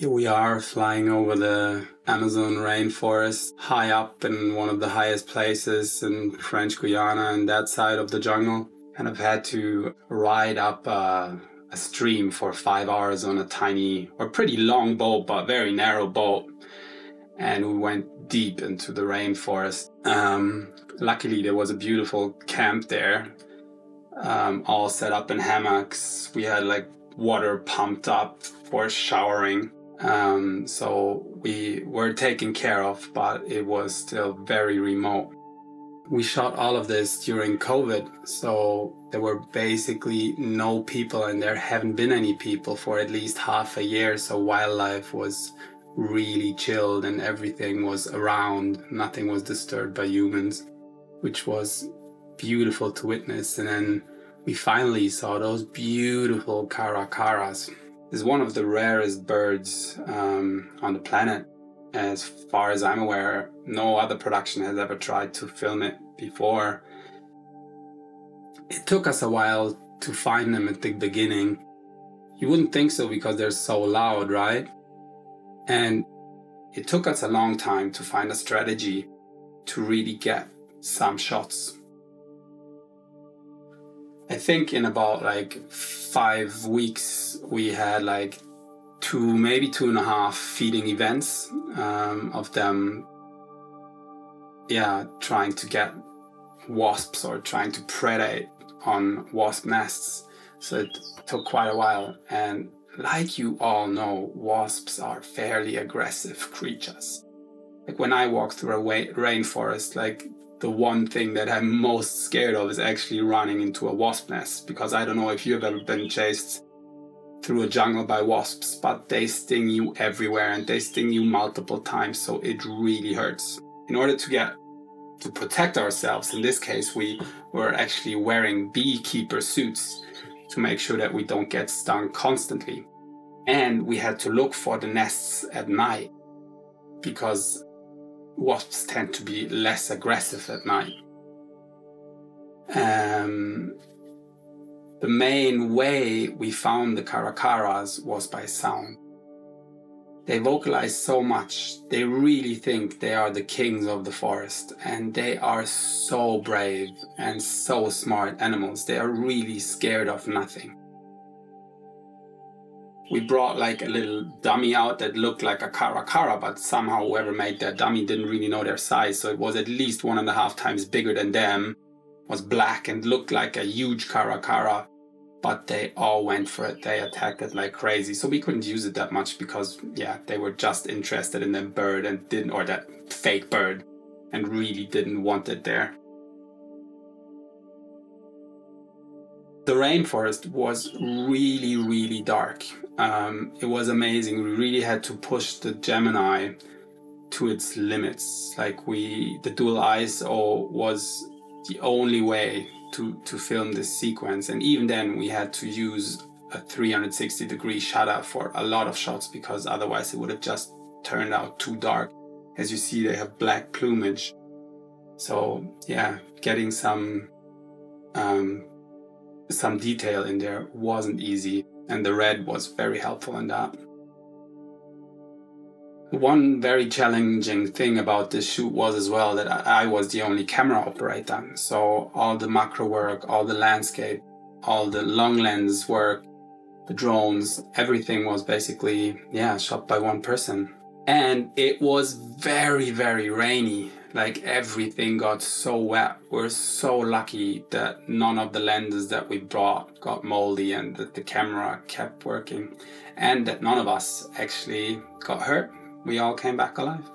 Here we are flying over the Amazon rainforest, high up in one of the highest places in French Guiana and that side of the jungle. And I've had to ride up a stream for 5 hours on a tiny or pretty long boat, but very narrow boat. And we went deep into the rainforest. Luckily, there was a beautiful camp there, all set up in hammocks. We had like water pumped up for showering. So we were taken care of, but it was still very remote. We shot all of this during COVID, so there were basically no people and there haven't been any people for at least half a year. So wildlife was really chilled and everything was around. Nothing was disturbed by humans, which was beautiful to witness. And then we finally saw those beautiful Caracaras. It's one of the rarest birds on the planet. As far as I'm aware, no other production has ever tried to film it before. It took us a while to find them at the beginning. You wouldn't think so because they're so loud, right? And it took us a long time to find a strategy to really get some shots. I think in about like 5 weeks, we had like maybe 2.5 feeding events of them, trying to get wasps or trying to predate on wasp nests. So it took quite a while. And like you all know, wasps are fairly aggressive creatures. Like when I walk through a rainforest, like the one thing that I'm most scared of is actually running into a wasp nest, because I don't know if you've ever been chased through a jungle by wasps, but they sting you everywhere and they sting you multiple times, so it really hurts. In order to protect ourselves, in this case we were actually wearing beekeeper suits to make sure that we don't get stung constantly. And we had to look for the nests at night because wasps tend to be less aggressive at night. The main way we found the Caracaras was by sound. They vocalize so much. They really think they are the kings of the forest, and they are so brave and so smart animals. They are really scared of nothing. We brought like a little dummy out that looked like a Caracara, but somehow whoever made that dummy didn't really know their size, so it was at least 1.5 times bigger than them, was black and looked like a huge Caracara, but they all went for it. They attacked it like crazy, so we couldn't use it that much because, they were just interested in that bird and or that fake bird, and really didn't want it there. The rainforest was really, really dark. It was amazing. We really had to push the Gemini to its limits. Like the dual ISO was the only way to film this sequence. And even then we had to use a 360-degree shutter for a lot of shots because otherwise it would have just turned out too dark. As you see, they have black plumage. So getting some detail in there wasn't easy, and the red was very helpful in that. One very challenging thing about this shoot was as well that I was the only camera operator. So all the macro work, all the landscape, all the long lens work, the drones, everything was basically, shot by one person. And it was very, very rainy. Like everything got so wet. We're so lucky that none of the lenses that we brought got moldy and that the camera kept working, and that none of us actually got hurt. We all came back alive.